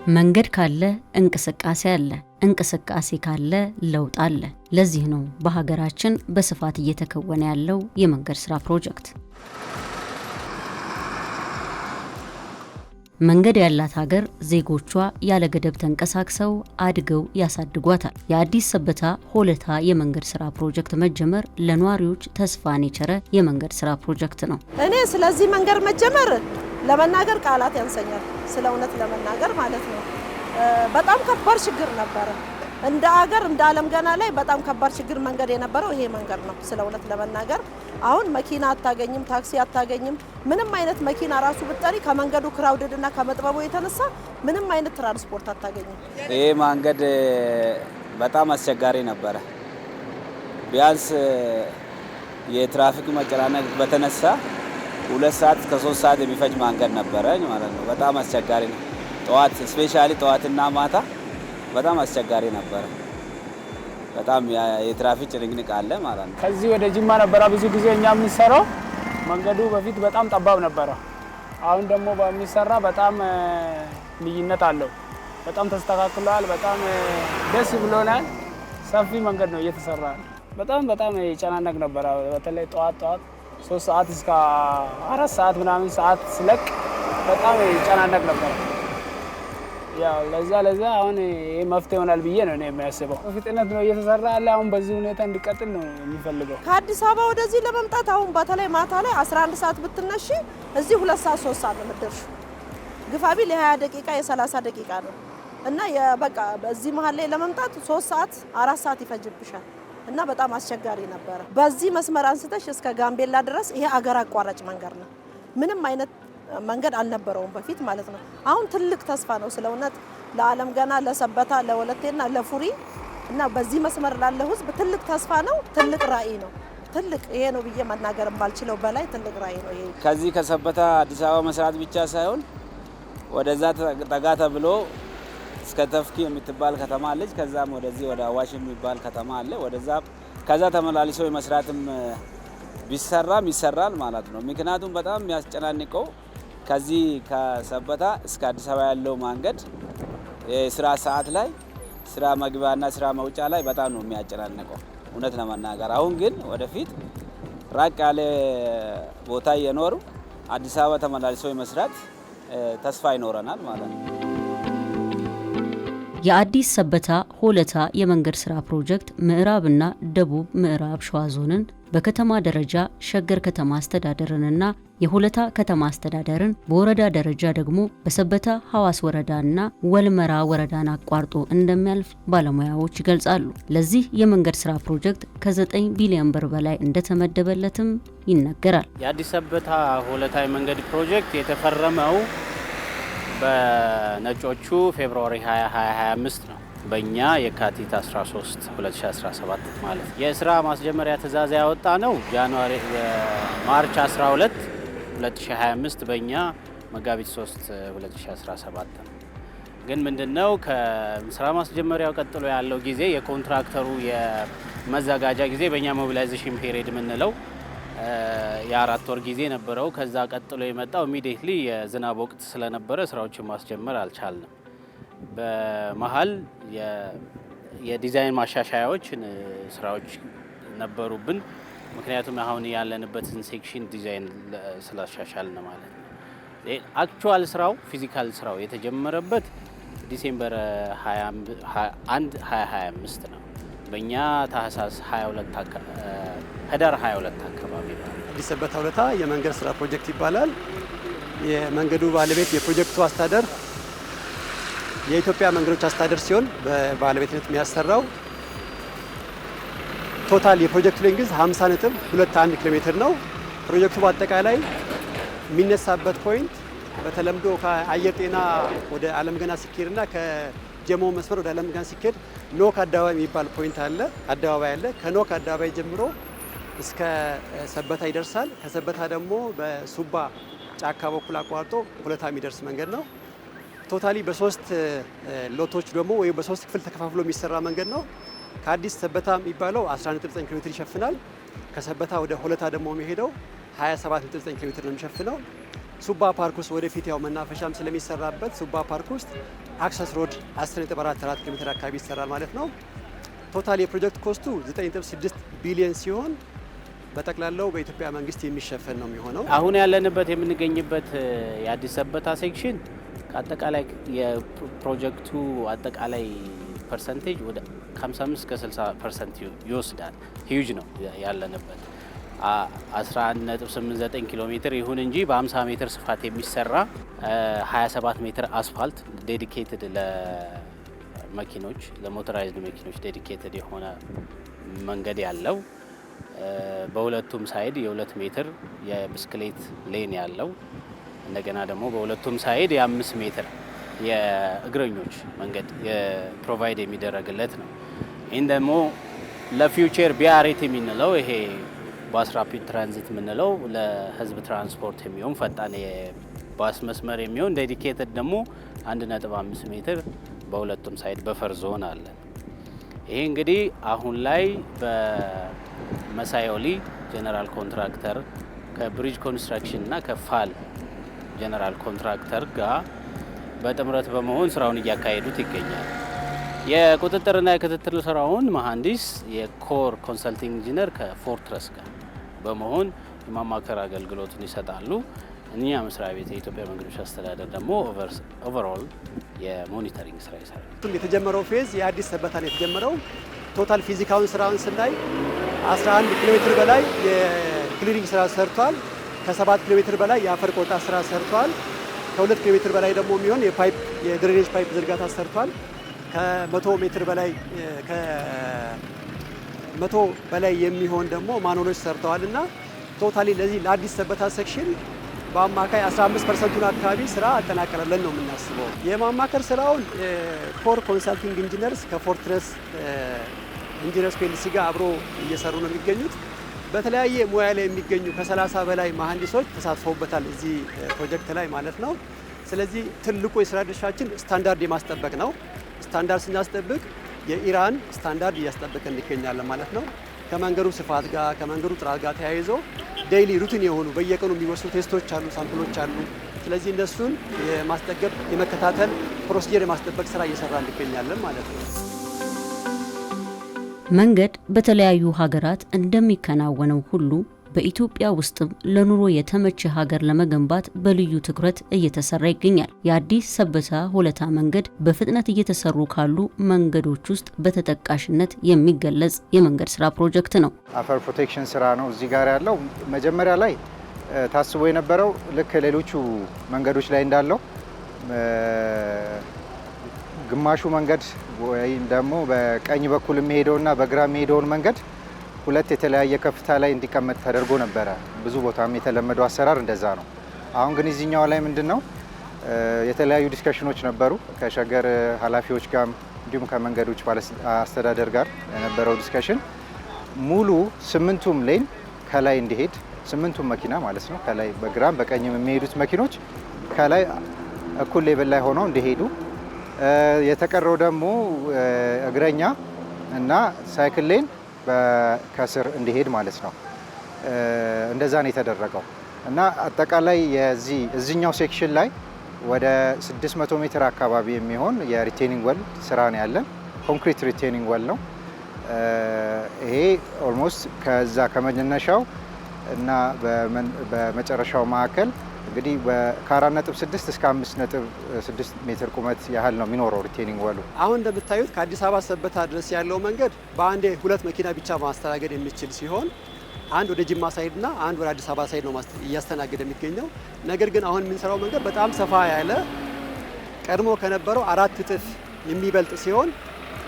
መንገድ ካለ እንቅስቃሴ አለ፣ እንቅስቃሴ ካለ ለውጥ አለ። ለዚህ ነው በሀገራችን በስፋት እየተከወነ ያለው የመንገድ ስራ ፕሮጀክት። መንገድ ያላት ሀገር ዜጎቿ ያለ ገደብ ተንቀሳቅሰው አድገው ያሳድጓታል። የአዲስ ሰበታ ሆለታ የመንገድ ስራ ፕሮጀክት መጀመር ለነዋሪዎች ተስፋን የቸረ የመንገድ ስራ ፕሮጀክት ነው። እኔ ስለዚህ መንገድ መጀመር ለመናገር ቃላት ያንሰኛል። ስለ እውነት ለመናገር ማለት ነው። በጣም ከባድ ችግር ነበረ። እንደ ሀገር እንደ ዓለም ገና ላይ በጣም ከባድ ችግር መንገድ የነበረው ይሄ መንገድ ነው። ስለ እውነት ለመናገር አሁን መኪና አታገኝም፣ ታክሲ አታገኝም። ምንም አይነት መኪና ራሱ ብጠሪ ከመንገዱ ክራውድድና ከመጥበቡ የተነሳ ምንም አይነት ትራንስፖርት አታገኝም። ይሄ መንገድ በጣም አስቸጋሪ ነበረ። ቢያንስ የትራፊክ መጨናነቅ በተነሳ 2 ሰዓት እስከ 3 ሰዓት የሚፈጅ መንገድ ነበረ ማለት ነው። በጣም አስቸጋሪ ነው። ጠዋት ስፔሻሊ ጠዋትና ማታ በጣም አስቸጋሪ ነበረ። በጣም የትራፊክ ጭንቅንቅ አለ ማለት ነው። ከዚህ ወደ ጅማ ነበረ ብዙ ጊዜ እኛ የምንሰራው። መንገዱ በፊት በጣም ጠባብ ነበረ። አሁን ደግሞ በሚሰራ በጣም ልዩነት አለው። በጣም ተስተካክሏል። በጣም ደስ ብሎናል። ሰፊ መንገድ ነው እየተሰራ። በጣም ይጨናነቅ ነበረ። በተለይ ጠዋት 3 ሰዓት እስከ 4 ሰዓት ምናምን ሰዓት ስለቅ በጣም ይጨናነቅ ነበር። ያው ለዛ አሁን ይሄ መፍትሄ ይሆናል ብዬ ነው የሚያስበው። በፍጥነት ነው እየተሰራ ያለ። አሁን በዚህ ሁኔታ እንዲቀጥል ነው የሚፈልገው። ከአዲስ አበባ ወደዚህ ለመምጣት አሁን በተለይ ማታ ላይ 11 ሰዓት ብትነሺ እዚህ 2 ሰዓት 3 ሰዓት ነው የምትደርሺው። ግፋቢል የ20 ደቂቃ የ30 ደቂቃ ነው እና በቃ በዚህ መሀል ላይ ለመምጣት 3 ሰዓት 4 ሰዓት ይፈጅብሻል እና በጣም አስቸጋሪ ነበረ። በዚህ መስመር አንስተሽ እስከ ጋምቤላ ድረስ ይሄ አገር አቋራጭ መንገድ ነው። ምንም አይነት መንገድ አልነበረውም በፊት ማለት ነው። አሁን ትልቅ ተስፋ ነው ስለ እውነት ለዓለም ገና ለሰበታ ለወለቴና ለፉሪ እና በዚህ መስመር ላለው ህዝብ ትልቅ ተስፋ ነው። ትልቅ ራዕይ ነው። ትልቅ ይሄ ነው ብዬ መናገር ባልችለው በላይ ትልቅ ራዕይ ነው ይሄ። ከዚህ ከሰበታ አዲስ አበባ መስራት ብቻ ሳይሆን ወደዛ ጠጋ ተብሎ እስከ ተፍኪ የምትባል ከተማ አለች። ከዛም ወደዚህ ወደ አዋሽ የሚባል ከተማ አለ። ከዛ ተመላልሶ የመስራትም ቢሰራም ይሰራል ማለት ነው። ምክንያቱም በጣም የሚያስጨናንቀው ከዚህ ከሰበታ እስከ አዲስ አበባ ያለው መንገድ የስራ ሰዓት ላይ ስራ መግቢያና ስራ መውጫ ላይ በጣም ነው የሚያጨናንቀው እውነት ለመናገር። አሁን ግን ወደፊት ራቅ ያለ ቦታ እየኖሩ አዲስ አበባ ተመላልሶ የመስራት ተስፋ ይኖረናል ማለት ነው። የአዲስ ሰበታ ሆለታ የመንገድ ስራ ፕሮጀክት ምዕራብና ደቡብ ምዕራብ ሸዋ ዞንን በከተማ ደረጃ ሸገር ከተማ አስተዳደርንና የሆለታ ከተማ አስተዳደርን በወረዳ ደረጃ ደግሞ በሰበታ ሐዋስ ወረዳና ወልመራ ወረዳን አቋርጦ እንደሚያልፍ ባለሙያዎች ይገልጻሉ። ለዚህ የመንገድ ስራ ፕሮጀክት ከ9 ቢሊዮን ብር በላይ እንደተመደበለትም ይነገራል። የአዲስ ሰበታ ሆለታ የመንገድ ፕሮጀክት የተፈረመው በነጮቹ ፌብሩዋሪ 2025 ነው። በእኛ የካቲት 13 2017 ማለት የስራ ማስጀመሪያ ትዕዛዝ ያወጣ ነው ማርች 12 2025 በእኛ መጋቢት 3 2017 ነው። ግን ምንድነው ከስራ ማስጀመሪያው ቀጥሎ ያለው ጊዜ የኮንትራክተሩ የመዘጋጃ ጊዜ በእኛ ሞቢላይዜሽን ፔሪድ የምንለው የ4 ወር ጊዜ ነበረው። ከዛ ቀጥሎ የመጣው ኢሚዲየትሊ የዝናብ ወቅት ስለነበረ ስራዎችን ማስጀመር አልቻልንም። በመሀል የዲዛይን ማሻሻያዎች ስራዎች ነበሩብን። ምክንያቱም አሁን ያለንበትን ሴክሽን ዲዛይን ስላሻሻልን ማለት ነው። አክቹዋል ስራው ፊዚካል ስራው የተጀመረበት ዲሴምበር 21 2025 ነው። በእኛ ታህሳስ 22 ህዳር 22 አካባቢ ነው። አዲስ ሰበታ ሆለታ የመንገድ ስራ ፕሮጀክት ይባላል። የመንገዱ ባለቤት የፕሮጀክቱ አስተዳደር የኢትዮጵያ መንገዶች አስተዳደር ሲሆን በባለቤትነት የሚያሰራው ቶታል የፕሮጀክቱ ሌንግዝ 50.21 ኪሎ ሜትር ነው። ፕሮጀክቱ በአጠቃላይ የሚነሳበት ፖይንት በተለምዶ ከአየር ጤና ወደ አለም ገና ሲኬድና ከጀሞ መስመር ወደ አለም ገና ሲኬድ ኖክ አደባባይ የሚባል ፖይንት አለ፣ አደባባይ አለ። ከኖክ አደባባይ ጀምሮ እስከ ሰበታ ይደርሳል። ከሰበታ ደግሞ በሱባ ጫካ በኩል አቋርጦ ሆለታ የሚደርስ መንገድ ነው። ቶታሊ በ3 ሎቶች ደግሞ ወይ በ3 ክፍል ተከፋፍሎ የሚሰራ መንገድ ነው። ከአዲስ ሰበታ የሚባለው 11.9 ኪሎ ሜትር ይሸፍናል። ከሰበታ ወደ ሆለታ ደግሞ የሚሄደው 27.9 ኪሎ ሜትር ነው የሚሸፍነው። ሱባ ፓርክ ውስጥ ወደፊት ያው መናፈሻም ስለሚሰራበት ሱባ ፓርክ ውስጥ አክሰስ ሮድ 10.44 ኪሎ ሜትር አካባቢ ይሰራል ማለት ነው። ቶታል የፕሮጀክት ኮስቱ 9.6 ቢሊዮን ሲሆን በጠቅላላው በኢትዮጵያ መንግስት የሚሸፈን ነው የሚሆነው። አሁን ያለንበት የምንገኝበት የአዲስ ሰበታ ሴክሽን ከአጠቃላይ የፕሮጀክቱ አጠቃላይ ፐርሰንቴጅ ወደ 55 እስከ 60% ይወስዳል። ሂዩጅ ነው ያለንበት 11.89 ኪሎ ሜትር ይሁን እንጂ በ50 ሜትር ስፋት የሚሰራ 27 ሜትር አስፋልት ዴዲኬትድ ለመኪኖች ለሞተራይዝድ መኪኖች ዴዲኬትድ የሆነ መንገድ ያለው በሁለቱም ሳይድ የ2 ሜትር የብስክሌት ሌን ያለው እንደገና ደግሞ በሁለቱም ሳይድ የ5 ሜትር የእግረኞች መንገድ ፕሮቫይድ የሚደረግለት ነው። ይህን ደግሞ ለፊውቸር ቢአርቲ የምንለው ይሄ ባስ ራፒድ ትራንዚት የምንለው ለህዝብ ትራንስፖርት የሚሆን ፈጣን የባስ መስመር የሚሆን ዴዲኬትድ ደግሞ 1.5 ሜትር በሁለቱም ሳይድ በፈር ዞን አለ። ይሄ እንግዲህ አሁን ላይ በመሳዮሊ ጀነራል ኮንትራክተር ከብሪጅ ኮንስትራክሽን እና ከፋል ጀነራል ኮንትራክተር ጋር በጥምረት በመሆን ስራውን እያካሄዱት ይገኛል። የቁጥጥርና የክትትል ስራውን መሐንዲስ የኮር ኮንሰልቲንግ ኢንጂነር ከፎርትረስ ጋር በመሆን የማማከር አገልግሎቱን ይሰጣሉ። እኛ መስሪያ ቤት የኢትዮጵያ መንገዶች አስተዳደር ደግሞ ኦቨርኦል የሞኒተሪንግ ስራ ይሰራል። የተጀመረው ፌዝ የአዲስ ሰበታ ነው የተጀመረው። ቶታል ፊዚካውን ስራውን ስናይ 11 ኪሎ ሜትር በላይ የክሊኒንግ ስራ ሰርቷል። ከ7 ኪሎ ሜትር በላይ የአፈር ቆጣ ስራ ሰርቷል። ከ2 ኪሎ ሜትር በላይ ደግሞ የሚሆን የድሬኔጅ ፓይፕ ዝርጋታ ሰርቷል። ከ100 ሜትር በላይ ከ100 በላይ የሚሆን ደግሞ ማኖሎች ሰርተዋል እና ቶታሊ ለዚህ ለአዲስ ሰበታ ሴክሽን በአማካይ 15%ቱን አካባቢ ስራ አጠናቀረለን ነው የምናስበው። የማማከር ስራውን ኮር ኮንሰልቲንግ ኢንጂነርስ ከፎርትረስ ኢንጂነርስ ፒኤልሲ ጋር አብሮ እየሰሩ ነው የሚገኙት። በተለያየ ሙያ ላይ የሚገኙ ከ30 በላይ መሐንዲሶች ተሳትፈውበታል እዚህ ፕሮጀክት ላይ ማለት ነው። ስለዚህ ትልቁ የስራ ድርሻችን ስታንዳርድ የማስጠበቅ ነው። ስታንዳርድ ስናስጠብቅ የኢራን ስታንዳርድ እያስጠበቅን እንገኛለን ማለት ነው። ከመንገዱ ስፋት ጋር ከመንገዱ ጥራት ጋር ተያይዞ ዴይሊ ሩቲን የሆኑ በየቀኑ የሚወስዱ ቴስቶች አሉ፣ ሳምፕሎች አሉ። ስለዚህ እነሱን የማስጠገብ የመከታተል ፕሮሲጀር የማስጠበቅ ስራ እየሰራ እንገኛለን ማለት ነው። መንገድ በተለያዩ ሀገራት እንደሚከናወነው ሁሉ በኢትዮጵያ ውስጥም ለኑሮ የተመቸ ሀገር ለመገንባት በልዩ ትኩረት እየተሰራ ይገኛል። የአዲስ ሰበታ ሆለታ መንገድ በፍጥነት እየተሰሩ ካሉ መንገዶች ውስጥ በተጠቃሽነት የሚገለጽ የመንገድ ስራ ፕሮጀክት ነው። አፈር ፕሮቴክሽን ስራ ነው እዚህ ጋር ያለው። መጀመሪያ ላይ ታስቦ የነበረው ልክ ሌሎቹ መንገዶች ላይ እንዳለው ግማሹ መንገድ ወይም ደግሞ በቀኝ በኩል የሚሄደውና በግራ የሚሄደውን መንገድ ሁለት የተለያየ ከፍታ ላይ እንዲቀመጥ ተደርጎ ነበረ። ብዙ ቦታም የተለመደው አሰራር እንደዛ ነው። አሁን ግን እዚህኛው ላይ ምንድነው የተለያዩ ዲስከሽኖች ነበሩ ከሸገር ኃላፊዎች ጋር እንዲሁም ከመንገዶች አስተዳደር ጋር የነበረው ዲስከሽን ሙሉ 8ቱም ሌን ከላይ እንዲሄድ 8ቱም መኪና ማለት ነው ከላይ በግራም በቀኝም የሚሄዱት መኪኖች ከላይ እኩል ሌቭል ላይ ሆነው እንዲሄዱ የተቀረው ደግሞ እግረኛ እና ሳይክል ሌን ከስር እንዲሄድ ማለት ነው። እንደዛ ነው የተደረገው እና አጠቃላይ እዚህኛው ሴክሽን ላይ ወደ 600 ሜትር አካባቢ የሚሆን የሪቴኒንግ ወል ስራ ነው ያለን። ኮንክሪት ሪቴኒንግ ወል ነው ይሄ። ኦልሞስት ከዛ ከመነሻው እና በመጨረሻው መካከል እንግዲህ ከ4.6 እስከ 5.6 ሜትር ቁመት ያህል ነው የሚኖረው ሪቴኒንግ ወሉ። አሁን እንደምታዩት ከአዲስ አበባ ሰበታ ድረስ ያለው መንገድ በአንዴ 2 መኪና ብቻ ማስተናገድ የሚችል ሲሆን አንድ ወደ ጅማ ሳይድ እና አንድ ወደ አዲስ አበባ ሳይድ ነው እያስተናገደ የሚገኘው። ነገር ግን አሁን የምንሰራው መንገድ በጣም ሰፋ ያለ ቀድሞ ከነበረው 4 እጥፍ የሚበልጥ ሲሆን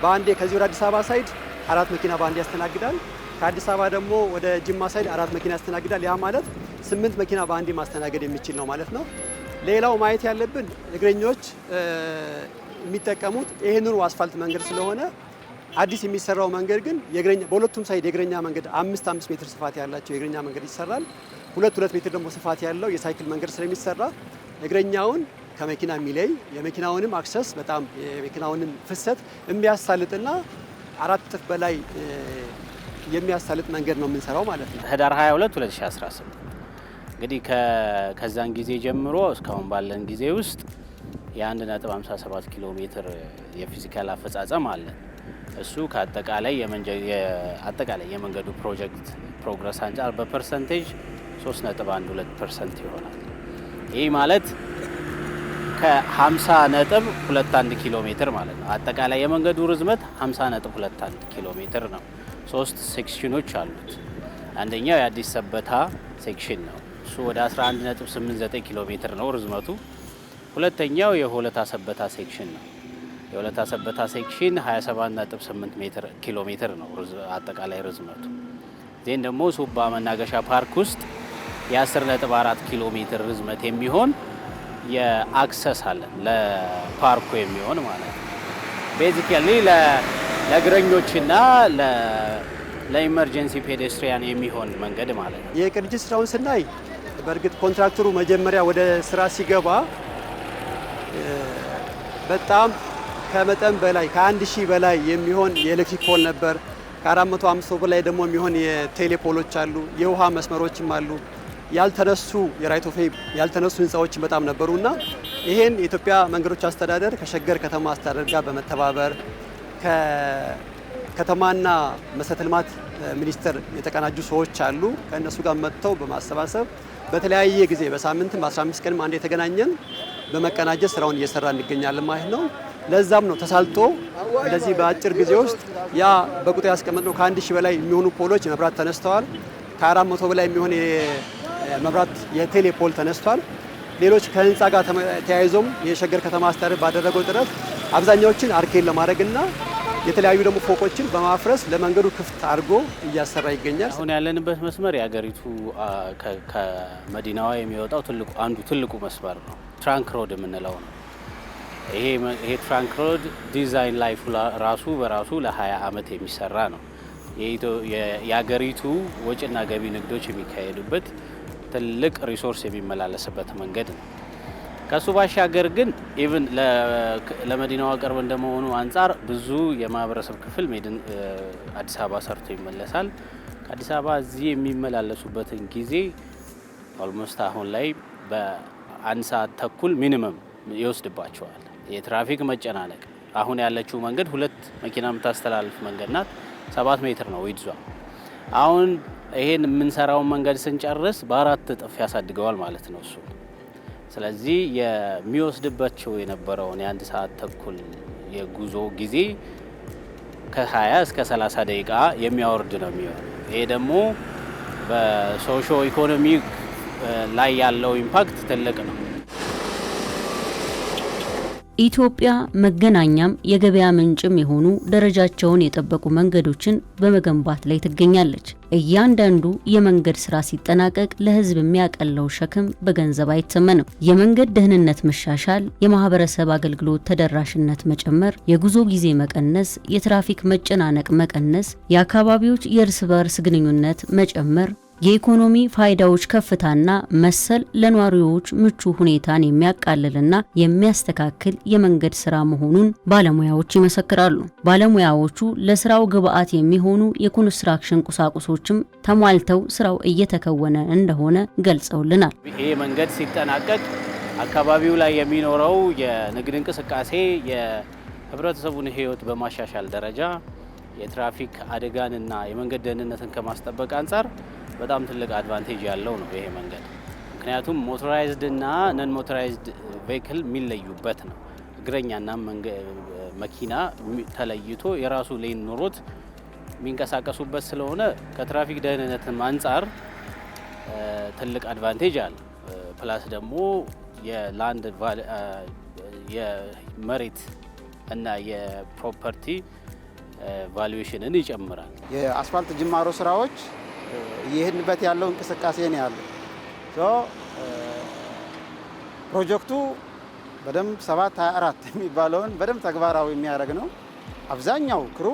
በአንዴ ከዚህ ወደ አዲስ አበባ ሳይድ 4 መኪና በአንዴ ያስተናግዳል። ከአዲስ አበባ ደግሞ ወደ ጅማ ሳይድ 4 መኪና ያስተናግዳል። ያ ማለት 8 መኪና በአንዴ ማስተናገድ የሚችል ነው ማለት ነው። ሌላው ማየት ያለብን እግረኞች የሚጠቀሙት ይህንኑ አስፋልት መንገድ ስለሆነ አዲስ የሚሰራው መንገድ ግን በሁለቱም ሳይድ የእግረኛ መንገድ 5 ሜትር ስፋት ያላቸው የእግረኛ መንገድ ይሰራል። 2 ሜትር ደግሞ ስፋት ያለው የሳይክል መንገድ ስለሚሰራ እግረኛውን ከመኪና የሚለይ የመኪናውንም አክሰስ በጣም የመኪናውንም ፍሰት የሚያሳልጥና 4 እጥፍ በላይ የሚያሳልጥ መንገድ ነው የምንሰራው ማለት ነው። ህዳር 22 2018 እንግዲህ ከዛን ጊዜ ጀምሮ እስካሁን ባለን ጊዜ ውስጥ የ1.57 ኪሎ ሜትር የፊዚካል አፈጻጸም አለ። እሱ ከአጠቃላይ የመንገዱ ፕሮጀክት ፕሮግረስ አንጻር በፐርሰንቴጅ 3.12% ይሆናል። ይህ ማለት ከ50.21 ኪሎ ሜትር ማለት ነው። አጠቃላይ የመንገዱ ርዝመት 50.21 ኪሎ ሜትር ነው። 3 ሴክሽኖች አሉት። አንደኛው የአዲስ ሰበታ ሴክሽን ነው። እሱ ወደ 11.89 ኪሎ ሜትር ነው ርዝመቱ። ሁለተኛው የሆለታ ሰበታ ሴክሽን ነው። የሆለታ ሰበታ ሴክሽን 27.8 ኪሎ ሜትር ነው አጠቃላይ ርዝመቱ። ዜን ደግሞ ሱባ መናገሻ ፓርክ ውስጥ የ10.4 ኪሎ ሜትር ርዝመት የሚሆን የአክሰስ አለ ለፓርኩ የሚሆን ማለት ነው። ቤዚካሊ ለእግረኞችና ለኢመርጀንሲ ፔዴስትሪያን የሚሆን መንገድ ማለት ነው። የቅንጅት ስራውን ስናይ በእርግጥ ኮንትራክተሩ መጀመሪያ ወደ ስራ ሲገባ በጣም ከመጠን በላይ ከ1000 በላይ የሚሆን የኤሌክትሪክ ፖል ነበር። ከ450 በላይ ደግሞ የሚሆን የቴሌፖሎች አሉ፣ የውሃ መስመሮችም አሉ። ያልተነሱ የራይት ኦፍ ዌይ ያልተነሱ ህንፃዎችን በጣም ነበሩና ይሄን የኢትዮጵያ መንገዶች አስተዳደር ከሸገር ከተማ አስተዳደር ጋር በመተባበር ከከተማና መሰረተ ልማት ሚኒስቴር የተቀናጁ ሰዎች አሉ። ከእነሱ ጋር መጥተው በማሰባሰብ በተለያየ ጊዜ በሳምንትም 15 ቀንም አንድ የተገናኘን በመቀናጀት ስራውን እየሰራ እንገኛለን ማለት ነው። ለዛም ነው ተሳልጦ እንደዚህ በአጭር ጊዜ ውስጥ ያ በቁጥር ያስቀመጥነው ከ1000 በላይ የሚሆኑ ፖሎች መብራት ተነስተዋል። ከ400 በላይ የሚሆን መብራት የቴሌፖል ተነስቷል። ሌሎች ከህንፃ ጋር ተያይዞም የሸገር ከተማ አስተዳደር ባደረገው ጥረት አብዛኛዎችን አርኬን ለማድረግና የተለያዩ ደግሞ ፎቆችን በማፍረስ ለመንገዱ ክፍት አድርጎ እያሰራ ይገኛል። አሁን ያለንበት መስመር የሀገሪቱ ከመዲናዋ የሚወጣው ትልቁ መስመር ነው። ትራንክ ሮድ የምንለው ነው። ይሄ ትራንክ ሮድ ዲዛይን ላይፉ ራሱ በራሱ ለ20 ዓመት የሚሰራ ነው። የሀገሪቱ ወጪና ገቢ ንግዶች የሚካሄዱበት ትልቅ ሪሶርስ የሚመላለስበት መንገድ ነው። ከሱ ባሻገር ግን ኢቭን ለመዲናዋ ቅርብ እንደመሆኑ አንጻር ብዙ የማህበረሰብ ክፍል አዲስ አበባ ሰርቶ ይመለሳል። ከአዲስ አበባ እዚህ የሚመላለሱበትን ጊዜ ኦልሞስት አሁን ላይ በ1 ሰዓት ተኩል ሚኒመም ይወስድባቸዋል። የትራፊክ መጨናነቅ አሁን ያለችው መንገድ 2 መኪና የምታስተላልፍ መንገድ ናት። 7 ሜትር ነው ዊድዟ። አሁን ይሄን የምንሰራውን መንገድ ስንጨርስ በ4 እጥፍ ያሳድገዋል ማለት ነው እሱ። ስለዚህ የሚወስድባቸው የነበረውን የ1 ሰዓት ተኩል የጉዞ ጊዜ ከ20 እስከ 30 ደቂቃ የሚያወርድ ነው የሚሆነው። ይሄ ደግሞ በሶሾ ኢኮኖሚ ላይ ያለው ኢምፓክት ትልቅ ነው። ኢትዮጵያ መገናኛም የገበያ ምንጭም የሆኑ ደረጃቸውን የጠበቁ መንገዶችን በመገንባት ላይ ትገኛለች። እያንዳንዱ የመንገድ ስራ ሲጠናቀቅ ለሕዝብ የሚያቀለው ሸክም በገንዘብ አይተመንም። የመንገድ ደህንነት መሻሻል፣ የማህበረሰብ አገልግሎት ተደራሽነት መጨመር፣ የጉዞ ጊዜ መቀነስ፣ የትራፊክ መጨናነቅ መቀነስ፣ የአካባቢዎች የእርስ በርስ ግንኙነት መጨመር፣ የኢኮኖሚ ፋይዳዎች ከፍታና መሰል ለነዋሪዎች ምቹ ሁኔታን የሚያቃልልና የሚያስተካክል የመንገድ ስራ መሆኑን ባለሙያዎች ይመሰክራሉ። ባለሙያዎቹ ለስራው ግብአት የሚሆኑ የኮንስትራክሽን ቁሳቁሶችም ተሟልተው ስራው እየተከወነ እንደሆነ ገልጸውልናል። ይሄ መንገድ ሲጠናቀቅ አካባቢው ላይ የሚኖረው የንግድ እንቅስቃሴ የህብረተሰቡን ህይወት በማሻሻል ደረጃ የትራፊክ አደጋንና የመንገድ ደህንነትን ከማስጠበቅ አንጻር በጣም ትልቅ አድቫንቴጅ ያለው ነው ይሄ መንገድ። ምክንያቱም ሞቶራይዝድ እና ነን ሞቶራይዝድ ቬሂክል የሚለዩበት ነው። እግረኛና መኪና ተለይቶ የራሱ ሌን ኖሮት የሚንቀሳቀሱበት ስለሆነ ከትራፊክ ደህንነትም አንጻር ትልቅ አድቫንቴጅ አለ። ፕላስ ደግሞ የላንድ የመሬት እና የፕሮፐርቲ ቫሉዌሽንን ይጨምራል። የአስፋልት ጅማሮ ስራዎች እየሄድንበት ያለው እንቅስቃሴ ነው ያለው። ፕሮጀክቱ በደንብ 724 የሚባለውን በደንብ ተግባራዊ የሚያደርግ ነው። አብዛኛው ክሩ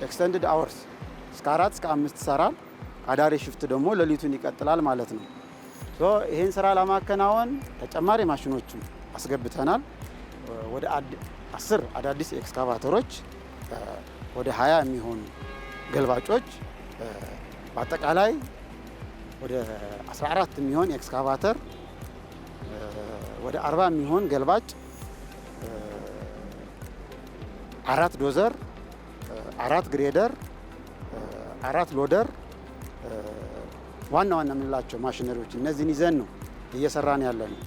ኤክስቴንድድ አወርስ እስከ 4 እስከ 5 ይሰራል። አዳሪ ሽፍት ደግሞ ሌሊቱን ይቀጥላል ማለት ነው። ይህን ስራ ለማከናወን ተጨማሪ ማሽኖችም አስገብተናል። ወደ 10 አዳዲስ ኤክስካቫተሮች፣ ወደ 20 የሚሆኑ ገልባጮች፣ በአጠቃላይ ወደ 14 የሚሆን ኤክስካቫተር፣ ወደ 40 የሚሆን ገልባጭ፣ 4 ዶዘር፣ 4 ግሬደር፣ 4 ሎደር ዋና ዋና የምንላቸው ማሽነሪዎች እነዚህን ይዘን ነው እየሰራን ያለነው።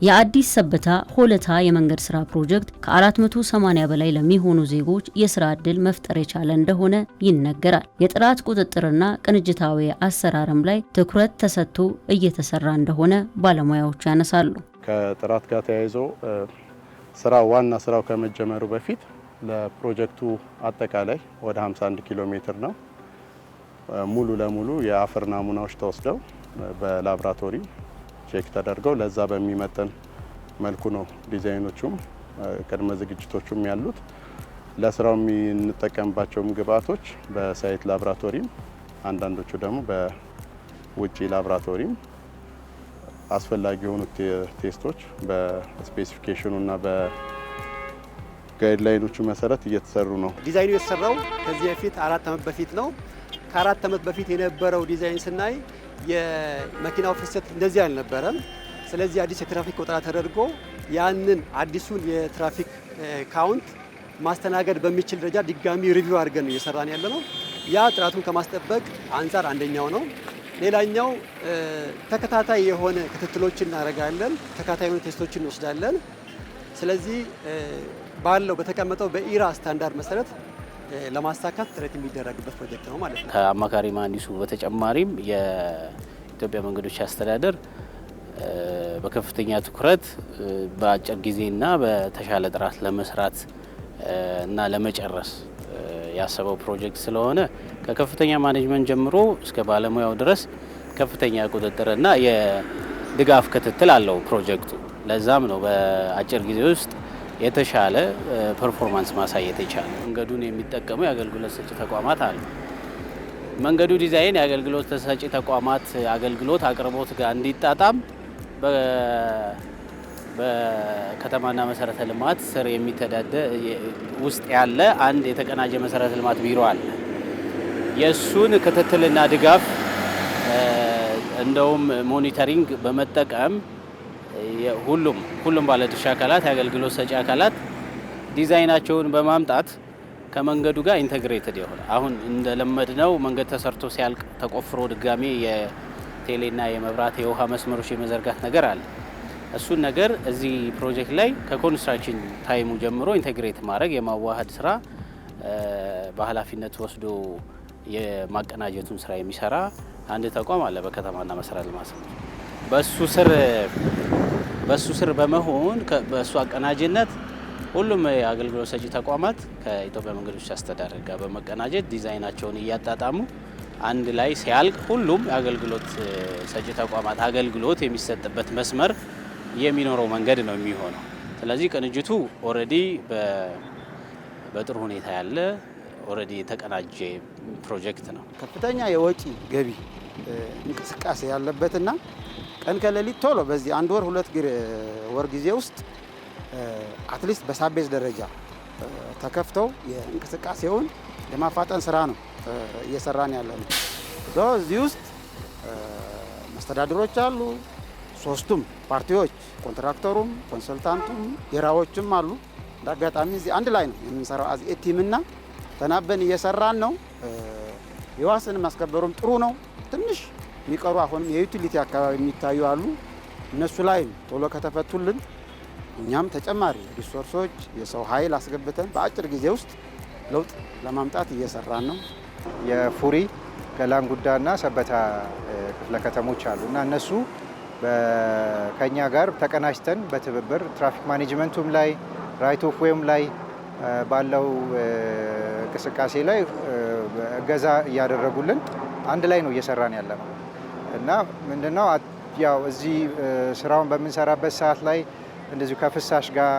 የአዲስ ሰበታ ሆለታ የመንገድ ስራ ፕሮጀክት ከ480 በላይ ለሚሆኑ ዜጎች የስራ ዕድል መፍጠር የቻለ እንደሆነ ይነገራል። የጥራት ቁጥጥርና ቅንጅታዊ አሰራርም ላይ ትኩረት ተሰጥቶ እየተሰራ እንደሆነ ባለሙያዎች ያነሳሉ። ከጥራት ጋር ተያይዞ ዋና ስራው ከመጀመሩ በፊት ለፕሮጀክቱ አጠቃላይ ወደ 51 ኪሎ ሜትር ነው ሙሉ ለሙሉ የአፈር ናሙናዎች ተወስደው በላብራቶሪ ቼክ ተደርገው ለዛ በሚመጠን መልኩ ነው ዲዛይኖቹም ቅድመ ዝግጅቶቹም ያሉት። ለስራው የምንጠቀምባቸውም ግብአቶች በሳይት ላብራቶሪም አንዳንዶቹ ደግሞ በውጪ ላብራቶሪም አስፈላጊ የሆኑ ቴስቶች በስፔሲፊኬሽኑና በጋይድላይኖቹ መሰረት እየተሰሩ ነው። ዲዛይኑ የተሰራው ከዚህ በፊት 4 ዓመት በፊት ነው። ከ4 ዓመት በፊት የነበረው ዲዛይን ስናይ የመኪናው ፍሰት እንደዚህ አልነበረም። ስለዚህ አዲስ የትራፊክ ቆጠራ ተደርጎ ያንን አዲሱን የትራፊክ ካውንት ማስተናገድ በሚችል ደረጃ ድጋሚ ሪቪው አድርገን ነው እየሰራን ያለ ነው። ያ ጥራቱን ከማስጠበቅ አንጻር አንደኛው ነው። ሌላኛው ተከታታይ የሆነ ክትትሎችን እናደርጋለን፣ ተከታታይ የሆነ ቴስቶችን እንወስዳለን። ስለዚህ ባለው በተቀመጠው በኢራ ስታንዳርድ መሰረት ለማሳካት ጥረት የሚደረግበት ፕሮጀክት ነው ማለት ነው። ከአማካሪ መሀንዲሱ በተጨማሪም የኢትዮጵያ መንገዶች አስተዳደር በከፍተኛ ትኩረት በአጭር ጊዜና በተሻለ ጥራት ለመስራት እና ለመጨረስ ያሰበው ፕሮጀክት ስለሆነ ከከፍተኛ ማኔጅመንት ጀምሮ እስከ ባለሙያው ድረስ ከፍተኛ ቁጥጥርና የድጋፍ ክትትል አለው ፕሮጀክቱ። ለዛም ነው በአጭር ጊዜ ውስጥ የተሻለ ፐርፎርማንስ ማሳየት የቻለ። መንገዱን የሚጠቀሙ የአገልግሎት ሰጪ ተቋማት አሉ። መንገዱ ዲዛይን የአገልግሎት ሰጪ ተቋማት አገልግሎት አቅርቦት ጋር እንዲጣጣም በከተማና መሰረተ ልማት ስር የሚተዳደር ውስጥ ያለ አንድ የተቀናጀ መሰረተ ልማት ቢሮ አለ። የሱን ክትትልና ድጋፍ እንደውም ሞኒተሪንግ በመጠቀም ሁሉም ባለድርሻ አካላት የአገልግሎት ሰጪ አካላት ዲዛይናቸውን በማምጣት ከመንገዱ ጋር ኢንተግሬትድ የሆነ አሁን እንደለመድነው መንገድ ተሰርቶ ሲያልቅ ተቆፍሮ ድጋሚ የቴሌና የመብራት የውሃ መስመሮች የመዘርጋት ነገር አለ። እሱን ነገር እዚህ ፕሮጀክት ላይ ከኮንስትራክሽን ታይሙ ጀምሮ ኢንተግሬት ማድረግ የማዋሃድ ስራ በኃላፊነት ወስዶ የማቀናጀቱን ስራ የሚሰራ አንድ ተቋም አለ በከተማና መሰረተ ልማት። በሱ ስር በመሆን በሱ አቀናጅነት ሁሉም የአገልግሎት ሰጪ ተቋማት ከኢትዮጵያ መንገዶች አስተዳደር ጋር በመቀናጀት ዲዛይናቸውን እያጣጣሙ አንድ ላይ ሲያልቅ ሁሉም የአገልግሎት ሰጪ ተቋማት አገልግሎት የሚሰጥበት መስመር የሚኖረው መንገድ ነው የሚሆነው። ስለዚህ ቅንጅቱ ኦልሬዲ በጥሩ ሁኔታ ያለ ኦልሬዲ የተቀናጀ ፕሮጀክት ነው። ከፍተኛ የወጪ ገቢ እንቅስቃሴ ያለበትና ቀን ከሌሊት ቶሎ በዚህ 1 ወር 2 ወር ጊዜ ውስጥ አትሊስት በሳቤዝ ደረጃ ተከፍተው የእንቅስቃሴውን የማፋጠን ስራ ነው እየሰራን ያለ ነው። እዚህ ውስጥ መስተዳድሮች አሉ፣ 3ቱም ፓርቲዎች ኮንትራክተሩም፣ ኮንሰልታንቱም፣ የራዎችም አሉ። እንዳጋጣሚ እዚህ አንድ ላይ ነው የምንሰራው አዝ ቲምና ተናበን እየሰራን ነው። የዋስን ማስከበሩም ጥሩ ነው። ትንሽ የሚቀሩ አሁንም የዩቲሊቲ አካባቢ የሚታዩ አሉ። እነሱ ላይ ቶሎ ከተፈቱልን እኛም ተጨማሪ ሪሶርሶች የሰው ኃይል አስገብተን በአጭር ጊዜ ውስጥ ለውጥ ለማምጣት እየሰራን ነው። የፉሪ ገላንጉዳና ሰበታ ክፍለ ከተሞች አሉ እና እነሱ ከኛ ጋር ተቀናጅተን በትብብር ትራፊክ ማኔጅመንቱም ላይ ራይት ኦፍ ዌይም ላይ ባለው እንቅስቃሴ ላይ እገዛ እያደረጉልን አንድ ላይ ነው እየሰራን ያለ ነው እና ምንድነው ያው እዚህ ስራውን በምንሰራበት ሰዓት ላይ እንደዚሁ ከፍሳሽ ጋር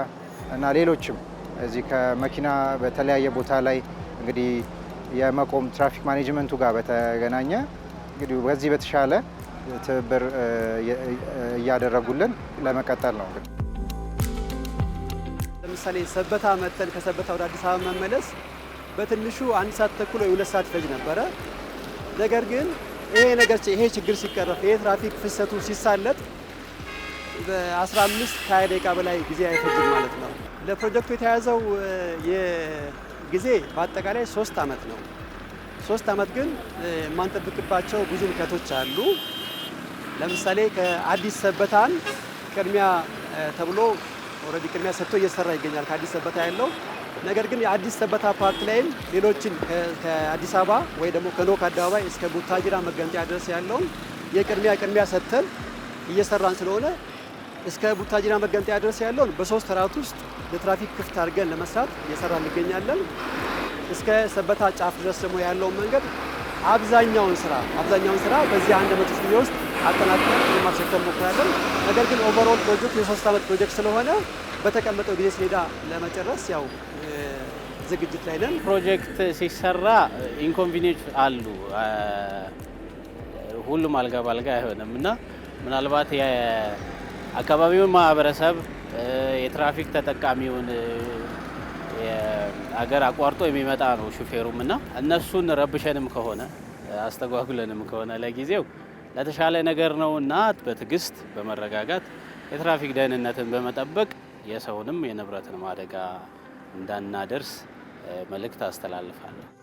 እና ሌሎችም እዚህ ከመኪና በተለያየ ቦታ ላይ እንግዲህ የመቆም ትራፊክ ማኔጅመንቱ ጋር በተገናኘ እንግዲህ በዚህ በተሻለ ትብብር እያደረጉልን ለመቀጠል ነው። ለምሳሌ ሰበታ መተን ከሰበታ ወደ አዲስ አበባ መመለስ በትንሹ 1 ሰዓት ተኩል ወይ 2 ሰዓት ፈጅ ነበረ። ነገር ግን ይሄ ችግር ሲቀረፍ ይሄ ትራፊክ ፍሰቱ ሲሳለጥ በ15 ከ20 ደቂቃ በላይ ጊዜ አይፈጅም ማለት ነው። ለፕሮጀክቱ የተያዘው የጊዜ በአጠቃላይ 3 ዓመት ነው። 3 ዓመት ግን የማንጠብቅባቸው ብዙ ምክንያቶች አሉ። ለምሳሌ ከአዲስ ሰበታን ቅድሚያ ተብሎ ኦልሬዲ ቅድሚያ ሰጥቶ እየሰራ ይገኛል ከአዲስ ሰበታ ያለው። ነገር ግን የአዲስ ሰበታ ፓርት ላይም ሌሎችን ከአዲስ አበባ ወይ ደግሞ ከኖክ አደባባይ እስከ ቡታጅራ መገንጠያ ድረስ ያለውን ቅድሚያ ሰጥተን እየሰራን ስለሆነ እስከ ቡታጅራ መገንጠያ ድረስ ያለውን በ3 ወራት ውስጥ ለትራፊክ ክፍት አድርገን ለመስራት እየሰራን እንገኛለን። እስከ ሰበታ ጫፍ ድረስ ደግሞ ያለውን መንገድ አብዛኛውን ስራ በዚህ 1 ዓመት ውስጥ አጠናቅቀን ለማስረከብ እንሞክራለን። ነገር ግን ኦቨርኦል ፕሮጀክት የ3 ዓመት ፕሮጀክት ስለሆነ በተቀመጠው ጊዜ ሰሌዳ ለመጨረስ ያው ዝግጅት ላይ ነን። ፕሮጀክት ሲሰራ ኢንኮንቪኒየንስ አሉ። ሁሉም አልጋ ባልጋ አይሆንም እና ምናልባት የአካባቢውን ማህበረሰብ የትራፊክ ተጠቃሚውን አገር አቋርጦ የሚመጣ ነው ሹፌሩም እና እነሱን ረብሸንም ከሆነ አስተጓጉለንም ከሆነ ለጊዜው ለተሻለ ነገር ነው እና በትዕግስት በመረጋጋት የትራፊክ ደህንነትን በመጠበቅ የሰውንም የንብረትንም አደጋ እንዳናደርስ መልእክት አስተላልፋለሁ።